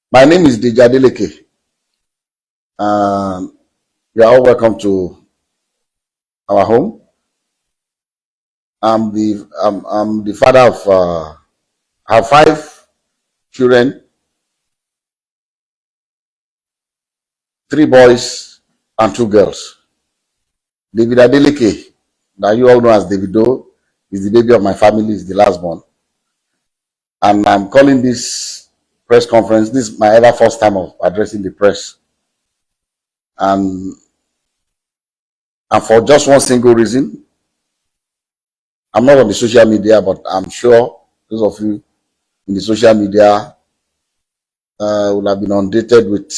My name is Deji Adeleke. You are all welcome to our home. I'm the father of I have 5 children, 3 boys and 2 girls. David Adeleke, that you all know as Davido, is the baby of my family, is the last born. And I'm calling this press conference. This is my ever first time of addressing the press. And for just one single reason. I'm not on the social media, but I'm sure those of you in the social media will have been inundated with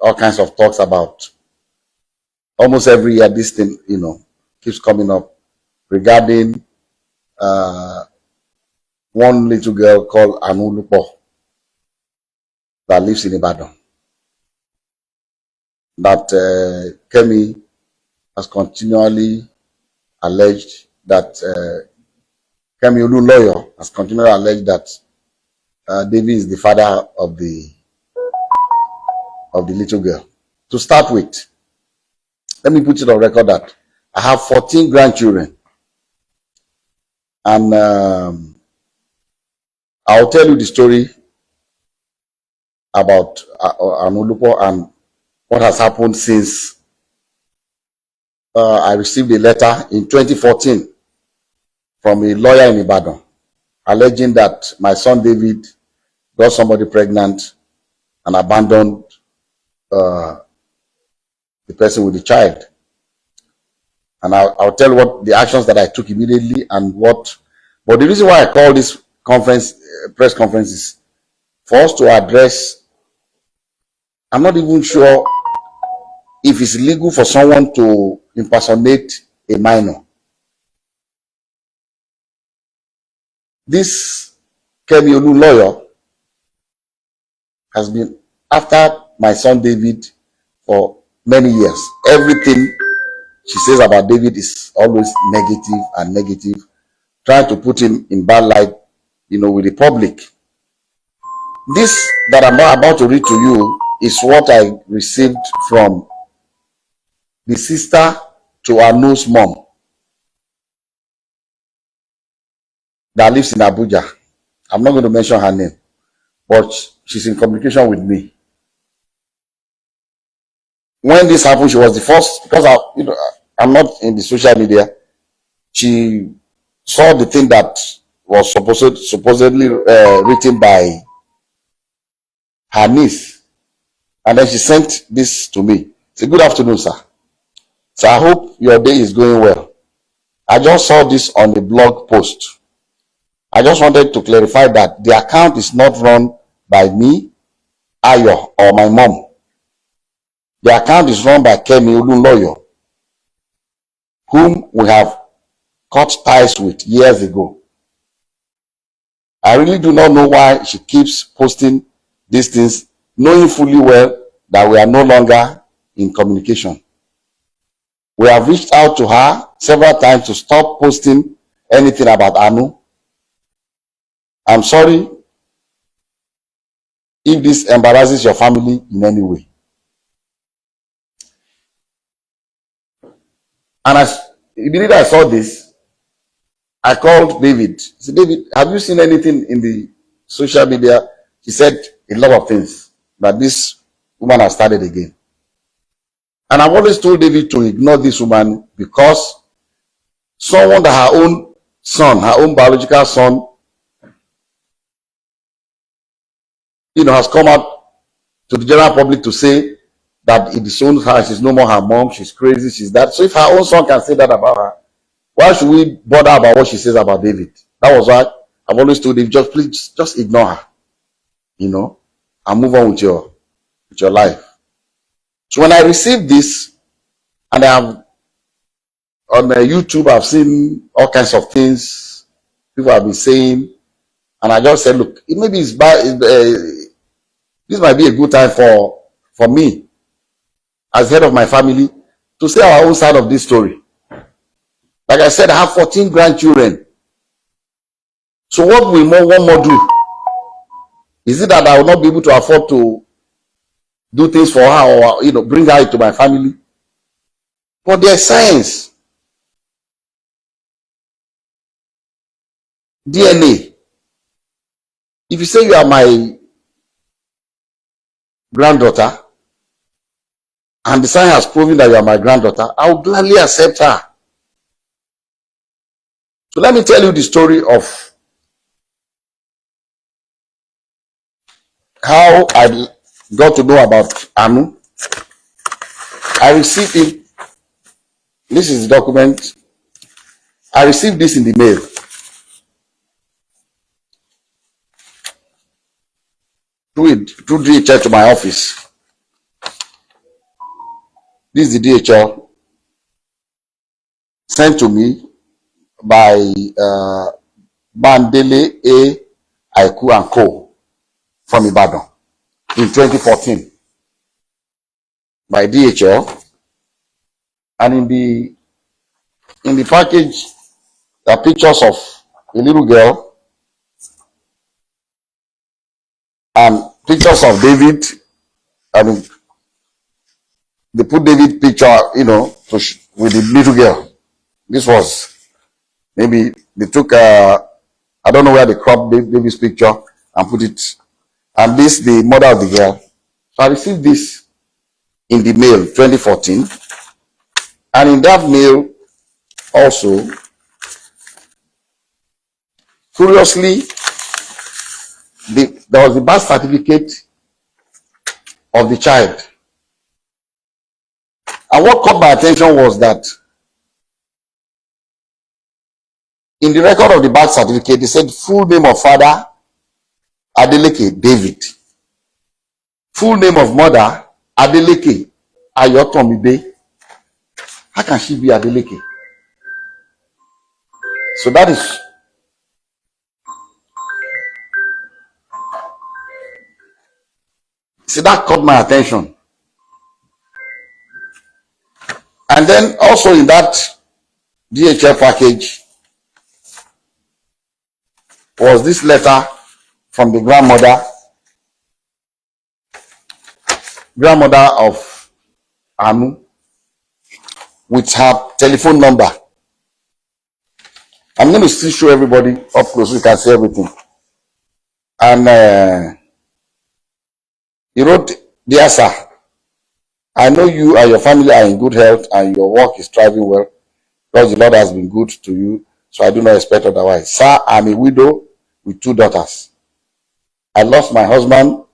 all kinds of talks about almost every year. This thing, keeps coming up regarding one little girl called Olunloyo that lives in Ibadan. That Kemi has continually alleged that Kemi Olunloyo has continually alleged that David is the father of the little girl. To start with, let me put it on record that I have 14 grandchildren, and I'll tell you the story about Olunloyo and what has happened since I received a letter in 2014 from a lawyer in Ibadan alleging that my son David got somebody pregnant and abandoned the person with the child. And I'll tell you what the actions that I took immediately and what. But the reason why I call this press conference is for us to address. I'm not even sure if it's legal for someone to impersonate a minor. This Kemi Olunloyo has been after my son David for many years. Everything she says about David is always negative, trying to put him in bad light, with the public. This that I'm about to read to you is what I received from the sister to Anu's mom that lives in Abuja. I'm not going to mention her name, but she's in communication with me. When this happened, she was the first, because I'm not in the social media. She saw the thing that was supposedly written by her niece, and then she sent this to me. Say, "Good afternoon, sir. So I hope your day is going well. I just saw this on a blog post. I just wanted to clarify that the account is not run by me, Ayo, or my mom. The account is run by Kemi Olunloyo, whom we have cut ties with years ago. I really do not know why she keeps posting these things, knowing fully well that we are no longer in communication. We have reached out to her several times to stop posting anything about Anu. I'm sorry if this embarrasses your family in any way." And immediately I saw this, I called David. I said, "David, have you seen anything in the social media?" He said a lot of things, that this woman has started again. And I've always told David to ignore this woman, because someone that her own son, her own biological son, has come out to the general public to say that it disowns her, she's no more her mom, she's crazy, she's that. So if her own son can say that about her, why should we bother about what she says about David? That was why I've always told him, please ignore her, and move on with your life. So when I received this, and I have on YouTube, I've seen all kinds of things people have been saying, and I just said, look, maybe it's bad. This might be a good time for me, as head of my family, to say our own side of this story. Like I said, I have 14 grandchildren. So what will one more do? Is it that I will not be able to afford to do things for her, or bring her into my family. But there's science, DNA. If you say you are my granddaughter, and the science has proven that you are my granddaughter, I will gladly accept her. So let me tell you the story of how I got to know about Anu. I received it. This is the document. I received this in the mail. Through DHL to my office. This is the DHL sent to me by Bandele A. Aiku and Co. from Ibadan in 2014 by DHL. And in the package, there are pictures of a little girl and pictures of David. I mean, they put David picture, with the little girl. This was maybe they took I don't know where they cropped David's picture and put it, and this the mother of the girl. So I received this in the mail 2014, and in that mail also, curiously, there was the birth certificate of the child. And what caught my attention was that in the record of the birth certificate, they said full name of father, Adeleke David. Full name of mother, Adeleke Ayotomibe. How can she be Adeleke? So that caught my attention. And then also in that DHL package was this letter from the grandmother of Anu with her telephone number. I'm going to still show everybody up close so you can see everything. And he wrote, "Dear sir, I know you and your family are in good health and your work is thriving well because the Lord has been good to you, so I do not expect otherwise. Sir, I'm a widow with 2 daughters. I lost my husband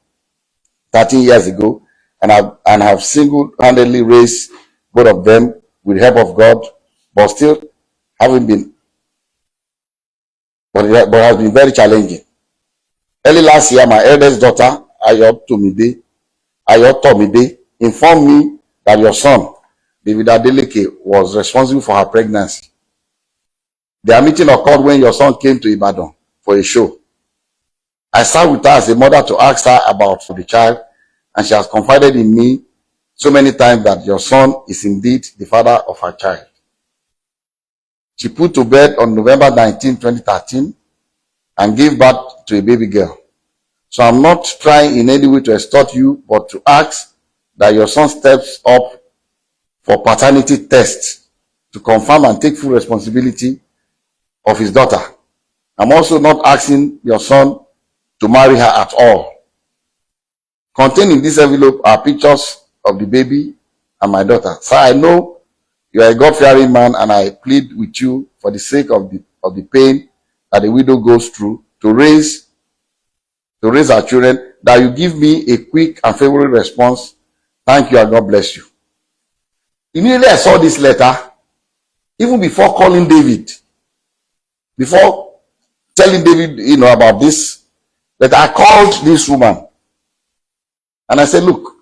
13 years ago and have single-handedly raised both of them with the help of God, but still having been, but it has been very challenging. Early last year, my eldest daughter, Ayotomide, informed me that your son, David Adeleke, was responsible for her pregnancy. Their meeting occurred when your son came to Ibadan for a show. I sat with her as a mother to ask her about the child, and she has confided in me so many times that your son is indeed the father of her child. She put to bed on November 19, 2013, and gave birth to a baby girl. So I'm not trying in any way to extort you, but to ask that your son steps up for paternity tests to confirm and take full responsibility of his daughter. I'm also not asking your son to marry her at all. Contained in this envelope are pictures of the baby and my daughter. Sir, I know you are a God-fearing man, and I plead with you for the sake of the pain that a widow goes through to raise our children, that you give me a quick and favorable response. Thank you and God bless you." Immediately I saw this letter, even before calling David, before telling David, about this, that I called this woman and I said, "Look,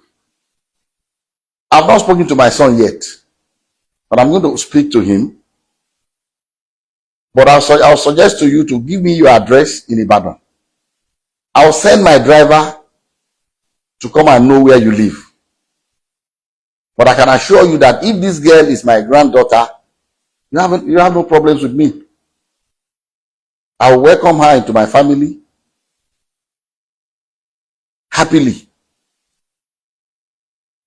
I've not spoken to my son yet, but I'm going to speak to him. But I'll suggest to you to give me your address in Ibadan. I'll send my driver to come and know where you live. But I can assure you that if this girl is my granddaughter, you have no problems with me. I will welcome her into my family happily.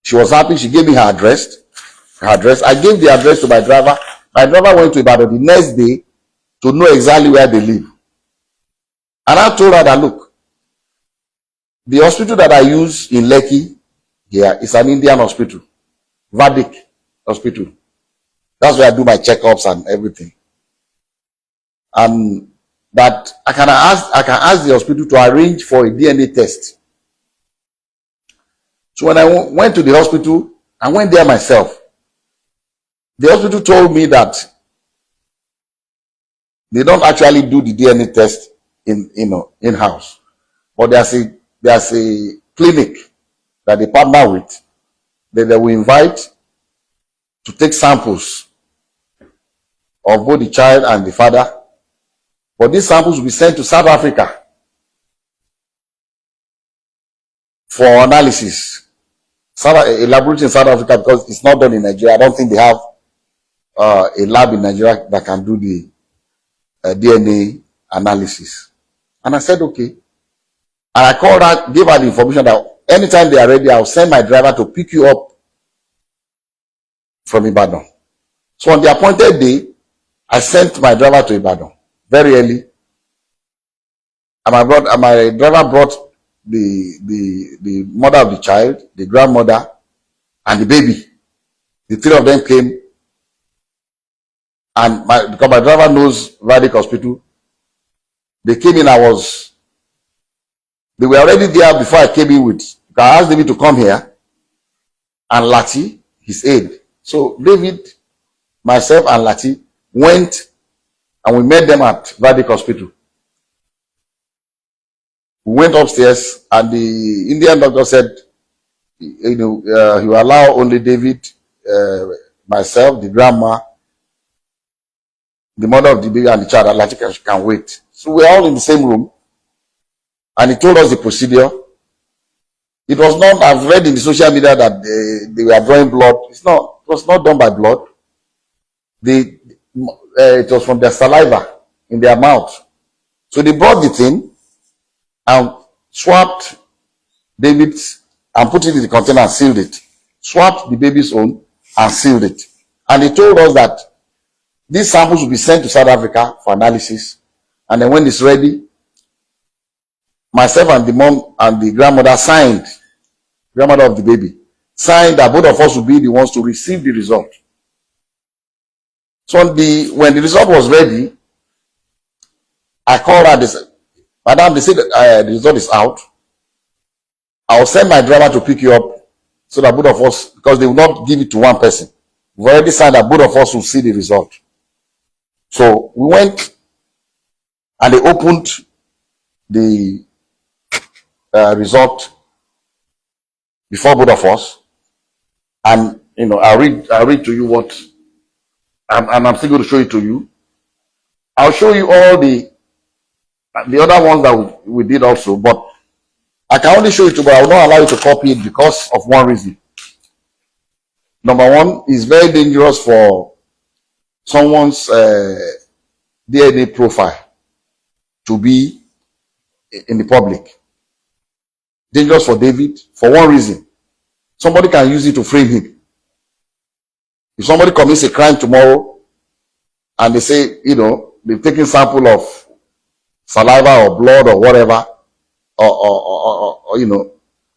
She was happy. She gave me her address. I gave the address to my driver. My driver went to Ibadan the next day to know exactly where they live. And I told her that, look, the hospital that I use in Lekki here is an Indian hospital, Vedic hospital. That's where I do my checkups and everything. And that I can ask the hospital to arrange for a DNA test. So when I went to the hospital, I went there myself. The hospital told me that they don't actually do the DNA test in-house, but there's a clinic that they partner with that they will invite to take samples of both the child and the father. But these samples will be sent to South Africa for analysis. A laboratory in South Africa, because it's not done in Nigeria. I don't think they have a lab in Nigeria that can do the DNA analysis. And I said, okay. And I called her, gave her the information that anytime they are ready, I'll send my driver to pick you up from Ibadan. So on the appointed day, I sent my driver to Ibadan very early. And my driver brought the mother of the child, the grandmother, and the baby. The three of them came. And because my driver knows Vedic Hospital, they came in. They were already there before I came in with. I asked David to come here, and Lati, his aide. So David, myself, and Lati went, and we met them at Vedic Hospital. We went upstairs, and the Indian doctor said, he will allow only David, myself, the grandma, the mother of the baby, and the child. Lati can wait. So we're all in the same room, and he told us the procedure. It was not, I've read in the social media that they were drawing blood. It was not done by blood. It was from their saliva in their mouth. So they brought the thing and swapped David's and put it in the container and sealed it. Swapped the baby's own and sealed it. And they told us that these samples will be sent to South Africa for analysis. And then when it's ready, myself and the mom and the grandmother signed, grandmother of the baby, signed that both of us would be the ones to receive the result. So when the result was ready, I called her. They said, Madam, they said the result is out. I'll send my driver to pick you up so that both of us, because they will not give it to one person. We've already signed that both of us will see the result. So we went and they opened the result before both of us. And, I'll read to you what, and I'm still going to show it to you. I'll show you all the other ones that we did also, but I can only show it to you, but I will not allow you to copy it because of one reason. Number one, it's very dangerous for someone's DNA profile to be in the public. Dangerous for David for one reason. Somebody can use it to frame him. If somebody commits a crime tomorrow and they say, they've taken sample of saliva or blood or whatever,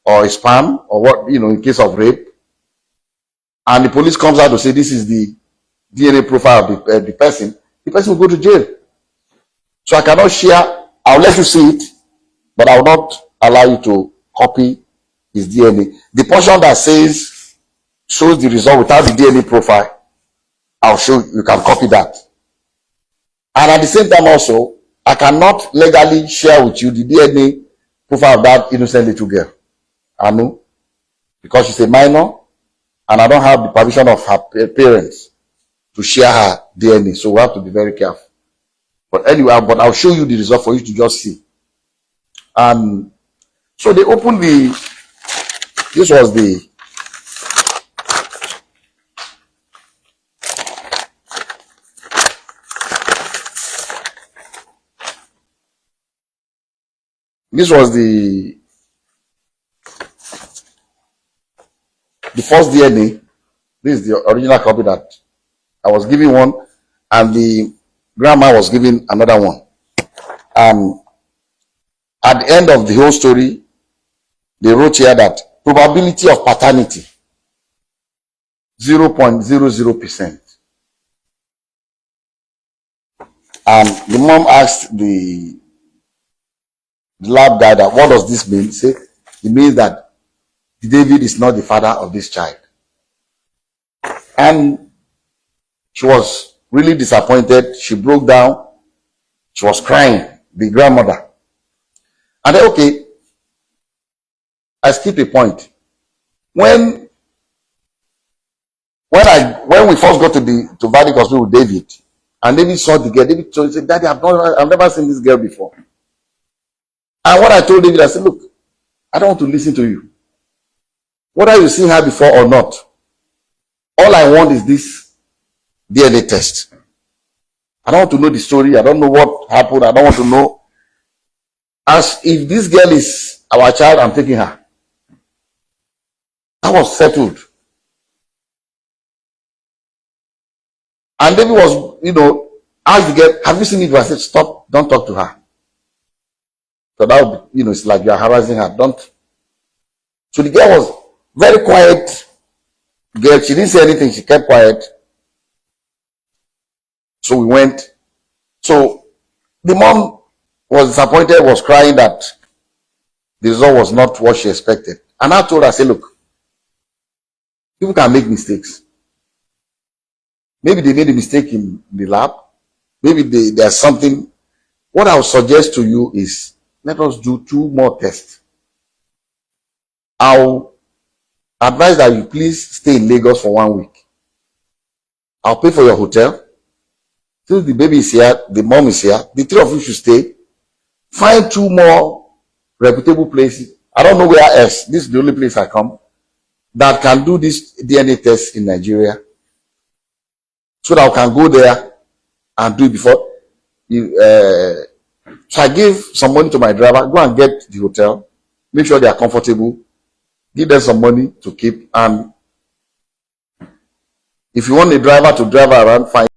or sperm or what, in case of rape, and the police comes out to say this is the DNA profile of the person will go to jail. So I cannot share. I'll let you see it, but I will not allow you to copy his DNA. The portion that shows the result without the DNA profile, I'll show you can copy that. And at the same time also, I cannot legally share with you the DNA profile of that innocent little girl. I know, because she's a minor, and I don't have the permission of her parents to share her DNA. So we have to be very careful. But anyway, I'll show you the result for you to just see. And so they opened this was the the first DNA. This is the original copy that I was giving one, and the grandma was giving another one. And at the end of the whole story, they wrote here that probability of paternity 0.00%. And the mom asked the lab guy that, what does this mean? He said, it means that David is not the father of this child. And she was really disappointed. She broke down. She was crying, the grandmother. And then, okay, I skipped a point. When we first got to Valley Hospital with David, and David saw the girl, David said, Daddy, I've never seen this girl before. And what I told David, I said, look, I don't want to listen to you. Whether you seen her before or not, all I want is this DNA test. I don't want to know the story. I don't know what happened. I don't want to know. As if this girl is our child, I'm taking her. That was settled. And David was, asked the girl, have you seen it? I said, stop, don't talk to her. So that would be, it's like you're harassing her. Don't. So the girl was very quiet. Girl, she didn't say anything. She kept quiet. So we went. So the mom was disappointed, was crying that the result was not what she expected. And I told her, I said, look, people can make mistakes. Maybe they made a mistake in the lab. Maybe there's something. What I would suggest to you is, let us do 2 more tests. I'll advise that you please stay in Lagos for 1 week. I'll pay for your hotel. Since the baby is here, the mom is here, the 3 of you should stay. Find 2 more reputable places. I don't know where else. This is the only place I come that can do this DNA test in Nigeria. So that I can go there and do it before. So I gave some money to my driver. Go and get the hotel. Make sure they are comfortable. Give them some money to keep. And if you want a driver to drive around, fine.